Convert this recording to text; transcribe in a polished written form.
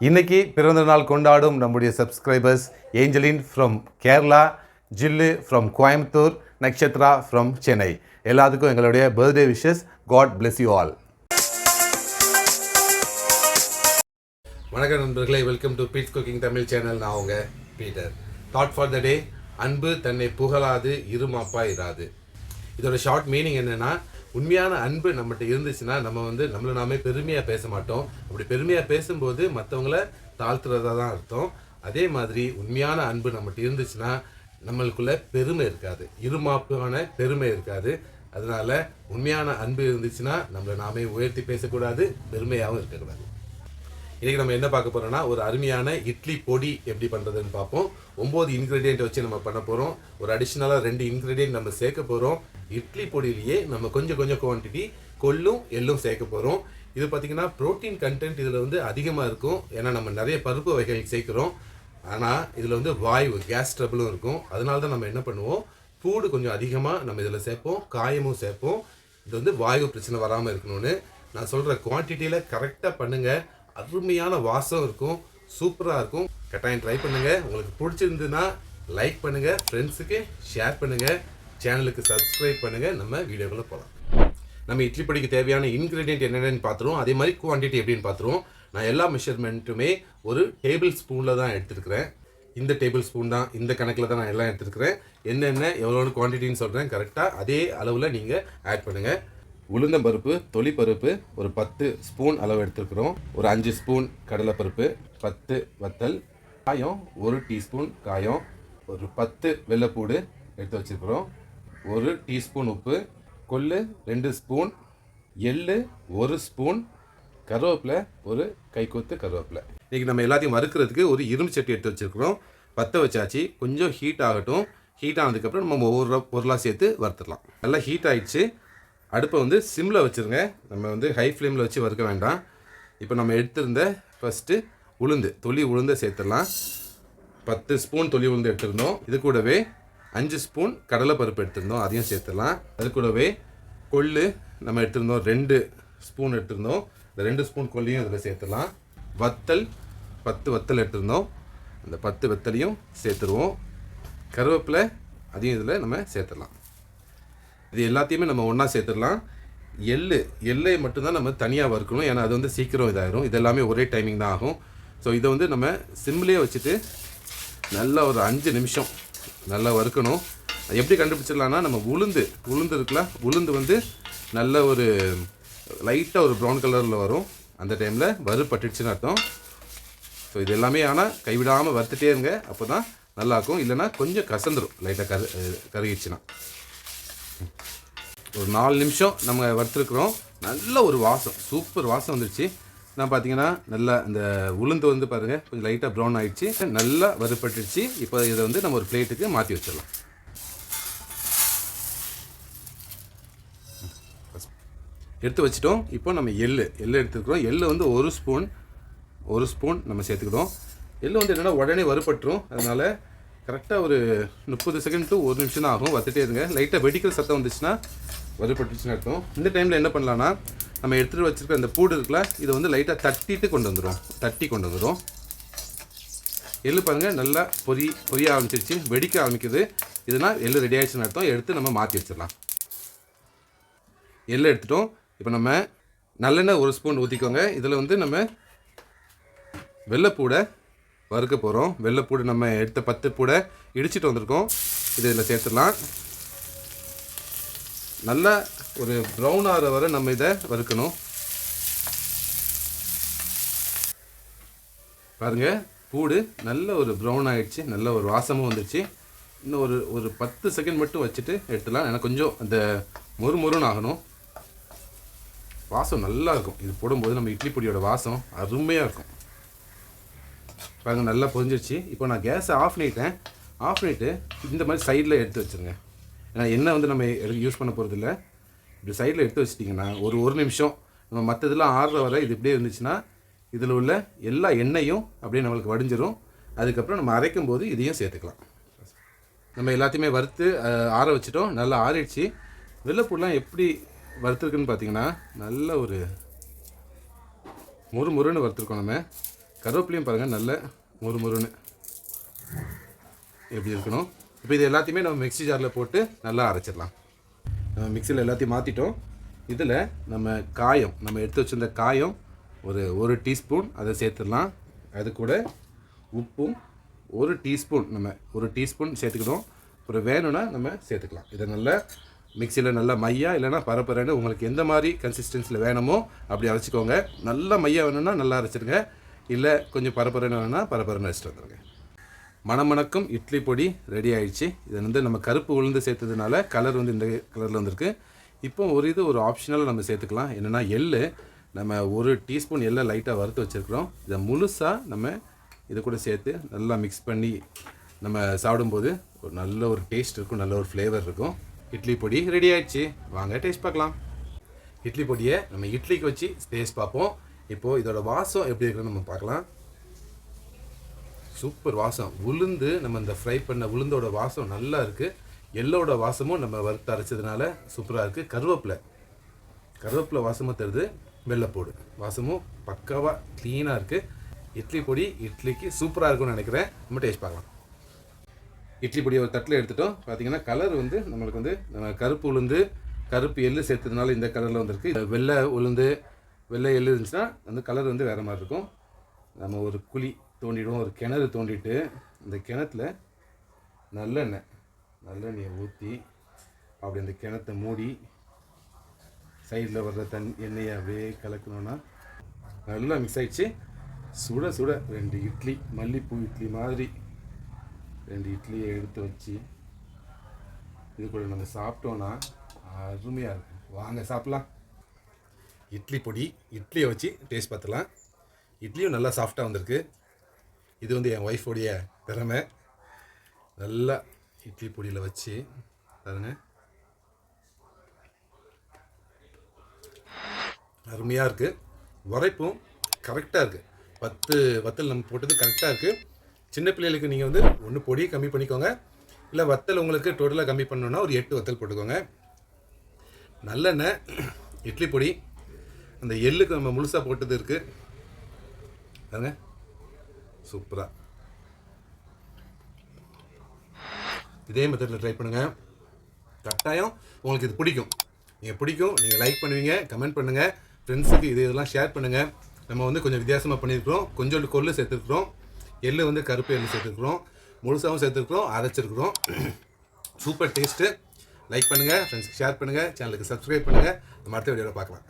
இன்னைக்கு பிறந்த நாள் கொண்டாடும் நம்முடைய subscribers Angeline from Kerala, Jillu from Coimbatore, Nakshatra from Chennai. எல்லாத்துக்கும் எங்களுடைய birthday wishes. God bless you all. வணக்கம் நண்பர்களே, welcome to Peet's cooking Tamil channel. நான் உங்க Peter. Thought for the day: அன்பு தன்னை புகழாது இருமாப்பா இராது. இதோட ஷார்ட் மீனிங் என்னன்னா, உண்மையான அன்பு நம்மகிட்ட இருந்துச்சுன்னா நம்ம நம்மளை நாமே பெருமையாக பேச மாட்டோம். அப்படி பெருமையாக பேசும்போது மற்றவங்கள தாழ்த்துறதா தான் அர்த்தம். அதே மாதிரி உண்மையான அன்பு நம்மகிட்ட இருந்துச்சுன்னா நம்மளுக்குள்ள பெருமை இருக்காது, இருமாப்பான பெருமை இருக்காது. அதனால உண்மையான அன்பு இருந்துச்சுன்னா நம்மளை நாமே உயர்த்தி பேசக்கூடாது, பெருமையாகவும் இருக்கக்கூடாது. இன்றைக்கி நம்ம என்ன பார்க்க போகிறோம்னா, ஒரு அருமையான இட்லி பொடி எப்படி பண்ணுறதுன்னு பார்ப்போம். 9 இன்க்ரீடியன்ட் வச்சு நம்ம பண்ண போகிறோம். ஒரு அடிஷ்னலாக 2 இன்க்ரீடியன்ட் நம்ம சேர்க்க போகிறோம். இட்லி பொடியிலேயே நம்ம கொஞ்சம் குவான்டிட்டி கொள்ளும் எள்ளும் சேர்க்க போகிறோம். இது பார்த்திங்கன்னா ப்ரோட்டீன் கண்டென்ட் இதில் அதிகமாக இருக்கும். ஏன்னா நம்ம நிறைய பருப்பு வகைகள் சேர்க்குறோம். ஆனால் இதில் வாயு கேஸ் ட்ரபிளும் இருக்கும். அதனால தான் நம்ம என்ன பண்ணுவோம், சூடு கொஞ்சம் அதிகமாக நம்ம இதில் சேர்ப்போம், காயமும் சேர்ப்போம். இது வாயு பிரச்சனை வராமல் இருக்கணும்னு நான் சொல்கிற குவான்டிட்டியில் கரெக்டாக பண்ணுங்கள். அருமையான வாசம் இருக்கும், சூப்பராக இருக்கும். கட்டாயம் ட்ரை பண்ணுங்கள். உங்களுக்கு பிடிச்சிருந்துன்னா லைக் பண்ணுங்கள், ஃப்ரெண்ட்ஸுக்கு ஷேர் பண்ணுங்கள், சேனலுக்கு சப்ஸ்கிரைப் பண்ணுங்கள். நம்ம வீடியோக்குள்ளே போகலாம். நம்ம இட்லி பொடிக்கு தேவையான இன்க்ரீடியன்ட் என்னென்னு பார்த்துருவோம். அதே மாதிரி குவான்டிட்டி எப்படின்னு பார்த்துருவோம். நான் எல்லா மெஷர்மெண்ட்டுமே ஒரு டேபிள் ஸ்பூனில் தான் எடுத்துருக்கிறேன். இந்த டேபிள் ஸ்பூன் தான், இந்த கணக்கில் தான் நான் எல்லாம் எடுத்துருக்கிறேன். என்னென்ன எவ்வளோன்னு குவான்டிட்டின்னு சொல்கிறேன். கரெக்டாக அதே அளவில் நீங்கள் ஆட் பண்ணுங்கள். உளுந்தம்பருப்பு, தொலிப்பருப்பு ஒரு 10 ஸ்பூன் அளவு எடுத்துருக்குறோம். ஒரு 5 ஸ்பூன் கடலைப்பருப்பு, 10 வத்தல், காயம் 1 டீஸ்பூன் காயம், ஒரு 10 வெள்ளைப்பூடு எடுத்து வச்சுருக்குறோம், 1 டீஸ்பூன் உப்பு, கொள்ளு 2 ஸ்பூன், எள்ளு 1 ஸ்பூன், கருவேப்பிலை ஒரு கைக்கொத்து கருவேப்பிலை. இன்றைக்கி நம்ம எல்லாத்தையும் வறுக்கிறதுக்கு ஒரு இரும்பு சட்டி எடுத்து வச்சுருக்குறோம். பற்ற வச்சாச்சு. கொஞ்சம் ஹீட் ஆகட்டும். ஹீட் ஆனதுக்கப்புறம் நம்ம ஒவ்வொரு பொருளாக சேர்த்து வறுத்துடலாம். நல்லா ஹீட் ஆகிடுச்சு. அடுப்பை சிம்மில் வச்சுருங்க. நம்ம ஹை ஃப்ளேமில் வச்சு வறுக்க வேண்டாம். இப்போ நம்ம எடுத்திருந்த ஃபஸ்ட்டு தொலி உளுந்தை சேர்த்துடலாம். 10 ஸ்பூன் தொலி உளுந்து எடுத்துருந்தோம். இது கூடவே 5 ஸ்பூன் கடலைப்பருப்பு எடுத்திருந்தோம், அதையும் சேர்த்துடலாம். அது கூடவே கொள்ளு நம்ம எடுத்திருந்தோம், 2 ஸ்பூன் எடுத்திருந்தோம். இந்த 2 ஸ்பூன் கொல்லையும் இதில் சேர்த்துடலாம். வத்தல் 10 வத்தல் எடுத்திருந்தோம், அந்த 10 வத்தலையும் சேர்த்துருவோம். கருவேப்பிலை அதையும் இதில் நம்ம சேர்த்துடலாம். இது எல்லாத்தையுமே நம்ம ஒன்றா சேர்த்துடலாம். எள்ளை மட்டும்தான் நம்ம தனியாக வறுக்கணும், ஏன்னா அது சீக்கிரம் இதாகிடும். இது எல்லாமே ஒரே டைமிங் தான் ஆகும். ஸோ இதை நம்ம சிம்லேயே வச்சுட்டு நல்லா ஒரு 5 நிமிஷம் நல்லா வறுக்கணும். எப்படி கண்டுபிடிச்சிடலான்னா, நம்ம உளுந்து இருக்குல்ல, உளுந்து நல்ல ஒரு லைட்டாக ஒரு ப்ரௌன் கலரில் வரும். அந்த டைமில் வறுபட்டுடுச்சுன்னு அர்த்தம். ஸோ இது எல்லாமே ஆனால் கைவிடாமல் வறுத்துட்டே இருங்க, அப்போ தான் நல்லாயிருக்கும். இல்லைனா கொஞ்சம் கசந்துடும், லைட்டாக கருகிடுச்சுன்னா. ஒரு 4 நிமிஷம் நம்ம வறுத்துருக்குறோம். நல்ல ஒரு வாசம், சூப்பர் வாசம் வந்துடுச்சு. நான் பார்த்தீங்கன்னா நல்லா இந்த உளுந்து பாருங்கள் கொஞ்சம் லைட்டாக ப்ரௌன் ஆகிடுச்சு, நல்லா வறுப்பட்டுடுச்சு. இப்போ இதை நம்ம ஒரு பிளேட்டுக்கு மாற்றி வச்சிடலாம். எடுத்து வச்சிட்டோம். இப்போ நம்ம எள்ளு எடுத்துருக்குறோம். எள்ளு ஒரு ஸ்பூன் நம்ம சேர்த்துக்கிட்டோம். எள்ளு என்னென்னா உடனே வறுப்பட்டுரும். அதனால் கரெக்டாக ஒரு 30 செகண்ட் to 1 நிமிஷம் தான் ஆகும். வறுத்துட்டே இருங்க. லைட்டாக வெடிக்கிற சத்தம் வந்துச்சுன்னா வறுப்பட்டுச்சுன்னு அர்த்தம். இந்த டைமில் என்ன பண்ணலான்னா, நம்ம எடுத்துகிட்டு வச்சுருக்க அந்த பூடு இருக்குல்ல, இதை லைட்டாக தட்டி கொண்டு வந்துடும். எள்ளு பாருங்கள் நல்லா பொரிய ஆரம்பிச்சிருச்சு, வெடிக்க ஆரம்பிக்குது. இதுனா எள்ளு ரெடி ஆகிடுச்சுன்னு அர்த்தம். எடுத்து நம்ம மாற்றி வச்சிடலாம். எள்ளு எடுத்துட்டோம். இப்போ நம்ம நல்லெண்ணெய் 1 ஸ்பூன் ஊற்றிக்கோங்க. இதில் நம்ம வெள்ளைப்பூடை வறுக்க போகிறோம். வெள்ளைப்பூடு நம்ம எடுத்த 10 பூடை இடிச்சிட்டு வந்திருக்கோம். இதில் சேர்த்துடலாம். நல்லா ஒரு ப்ரௌன் ஆகிற வரை நம்ம இதை வறுக்கணும். பாருங்கள், பூடு நல்ல ஒரு ப்ரௌன் ஆகிடுச்சு, நல்ல ஒரு வாசமும் வந்துடுச்சு. இன்னும் ஒரு 10 செகண்ட் மட்டும் வச்சுட்டு எடுத்துடலாம். ஏன்னா கொஞ்சம் அந்த மொறுன்னு ஆகணும். வாசம் நல்லா இருக்கும். இது போடும்போது நம்ம இட்லி பொடியோட வாசம் அருமையாக இருக்கும். பாருங்கள், நல்லா பொரிஞ்சிருச்சு. இப்போ நான் கேஸை ஆஃப் பண்ணிவிட்டு இந்த மாதிரி சைடில் எடுத்து வச்சுருங்க. ஏன்னா எண்ணெய் நம்ம யூஸ் பண்ண போகிறதில்ல. இப்படி சைடில் எடுத்து வச்சிட்டிங்கன்னா ஒரு நிமிஷம் நம்ம மற்றதெல்லாம் ஆறுற வரை இது இப்படியே இருந்துச்சுன்னா இதில் உள்ள எல்லா எண்ணெயும் அப்படியே நம்மளுக்கு வடிஞ்சிரும். அதுக்கப்புறம் நம்ம அரைக்கும் போது இதையும் சேர்த்துக்கலாம். நம்ம எல்லாத்தையுமே வறுத்து ஆற வச்சிட்டோம். நல்லா ஆறிடுச்சு. வெள்ளைப்பூடெலாம் எப்படி வறுத்துருக்குன்னு பார்த்தீங்கன்னா நல்ல ஒரு முறுன்னு வறுத்துருக்கோம். நம்ம கருவேப்பிலையும் பாருங்கள் நல்ல முறுமுறுன்னு எப்படி இருக்கணும். இப்போ இது எல்லாத்தையுமே நம்ம மிக்ஸி ஜாரில் போட்டு நல்லா அரைச்சிடலாம். நம்ம மிக்சியில் எல்லாத்தையும் மாற்றிட்டோம். இதில் நம்ம காயம், நம்ம எடுத்து வச்சுருந்த காயம் ஒரு டீஸ்பூன் அதை சேர்த்துடலாம். அது கூட உப்பும் ஒரு டீஸ்பூன் சேர்த்துக்கிட்டோம். அப்புறம் வேணும்னா நம்ம சேர்த்துக்கலாம். இதை நல்லா மிக்சியில் நல்லா மையா இல்லைனா பரப்பரன்னு உங்களுக்கு எந்த மாதிரி கன்சிஸ்டன்சியில் வேணுமோ அப்படி அரைச்சிக்கோங்க. நல்லா மையா வேணும்னா நல்லா அரைச்சிடுங்க, இல்லை கொஞ்சம் பரப்பரன்னு வேணும்னா பரப்பரன்னு அரைச்சிட்டு வந்துடுங்க. மணமணக்கும் இட்லி பொடி ரெடி ஆகிடுச்சு. இதை வந்து நம்ம கருப்பு உளுந்து சேர்த்ததுனால கலர் வந்து இந்த கலரில் வந்திருக்கு. இப்போ ஒரு ஆப்ஷனலாக நம்ம சேர்த்துக்கலாம். என்னென்னா எள்ளு, நம்ம ஒரு டீஸ்பூன் எள்ளை லைட்டாக வறுத்து வச்சுருக்கிறோம். இதை முழுசாக நம்ம இதை கூட சேர்த்து நல்லா மிக்ஸ் பண்ணி நம்ம சாப்பிடும்போது நல்ல ஒரு டேஸ்ட் இருக்கும், நல்ல ஒரு ஃப்ளேவர் இருக்கும். இட்லி பொடி ரெடி ஆகிடுச்சு. வாங்க டேஸ்ட் பார்க்கலாம். இட்லி பொடியை நம்ம இட்லிக்கு வச்சு டேஸ்ட் பார்ப்போம். இப்போது இதோட வாசம் எப்படி இருக்குன்னு நம்ம பார்க்கலாம். சூப்பர் வாசம். உளுந்து நம்ம இந்த ஃப்ரை பண்ண உளுந்தோட வாசம் நல்லா இருக்குது. எள்ளோட வாசமும் நம்ம வறுத்து அரைச்சதுனால சூப்பராக இருக்குது. கருவேப்பிலை வாசமும் தருது. வெள்ளைப்பூடு வாசமும் பக்காவாக க்ளீனாக இருக்குது. இட்லி பொடி இட்லிக்கு சூப்பராக இருக்கும்னு நினைக்கிறேன். நம்ம டேஸ்ட் பார்க்கலாம். இட்லி பொடி ஒரு தட்டில் எடுத்துட்டோம். பார்த்திங்கன்னா கலர் வந்து நம்மளுக்கு வந்து நம்ம கருப்பு உளுந்து கருப்பு எள்ளு சேர்த்ததுனால இந்த கலரில் வந்துருக்கு. வெள்ளை உளுந்து வெள்ளை எள்ளு இருந்துச்சுன்னா அந்த கலர் வந்து வேறு மாதிரி இருக்கும். நம்ம ஒரு குழி தோண்டிடுவோம், ஒரு கிணறு தோண்டிட்டு அந்த கிணத்துல நல்லெண்ணெயை ஊற்றி அப்படி அந்த கிணத்தை மூடி சைடில் வர்ற எண்ணெயை அப்படியே கலக்கணுன்னா நல்லா மிக்ஸ் ஆகிடுச்சு. சுட 2 இட்லி, மல்லிப்பூ இட்லி மாதிரி 2 இட்லியை எடுத்து வச்சு இது கூட நம்ம சாப்பிட்டோன்னா அருமையாக இருக்கும். வாங்க சாப்பிட்லாம். இட்லி பொடி இட்லியை வச்சு டேஸ்ட் பார்த்துலாம். இட்லியும் நல்லா சாஃப்டாக வந்திருக்கு. இது வந்து என் ஒய்ஃபோடைய திறமை. நல்லா இட்லி பொடியில் வச்சு பாருங்க, அருமையாக இருக்குது. உரைப்பும் கரெக்டாக இருக்குது. 10 வத்தல் நம்ம போட்டது கரெக்டாக இருக்குது. சின்ன பிள்ளைகளுக்கு நீங்கள் வந்து ஒன்று பொடியை கம்மி பண்ணிக்கோங்க, இல்லை வத்தல் உங்களுக்கு டோட்டலாக கம்மி பண்ணணுன்னா ஒரு 8 வத்தல் போட்டுக்கோங்க. நல்லெண்ணெய், இட்லி பொடி, அந்த எள்ளுக்கு நம்ம முழுசாக போட்டது இருக்குது பாருங்க, சூப்பராக. இதே மெத்தடில் ட்ரை பண்ணுங்கள். கட்டாயம் உங்களுக்கு இது பிடிக்கும். நீங்கள் லைக் பண்ணுவீங்க, கமெண்ட் பண்ணுங்கள், ஃப்ரெண்ட்ஸுக்கு இதெல்லாம் ஷேர் பண்ணுங்கள். நம்ம வந்து கொஞ்சம் வித்தியாசமாக பண்ணியிருக்கிறோம். கொஞ்சோண்டு கொள்ளு சேர்த்துருக்குறோம், எள்ளு வந்து கருப்பு எள்ளு சேர்த்துருக்குறோம், முழுசாகவும் சேர்த்துருக்குறோம், அரைச்சிருக்கிறோம். Super taste. லைக் பண்ணுங்கள், ஃப்ரெண்ட்ஸுக்கு ஷேர் பண்ணுங்கள், சேனலுக்கு சப்ஸ்கிரைப் பண்ணுங்கள். நம்ம அடுத்த வீடியோவில் பார்க்கலாம்.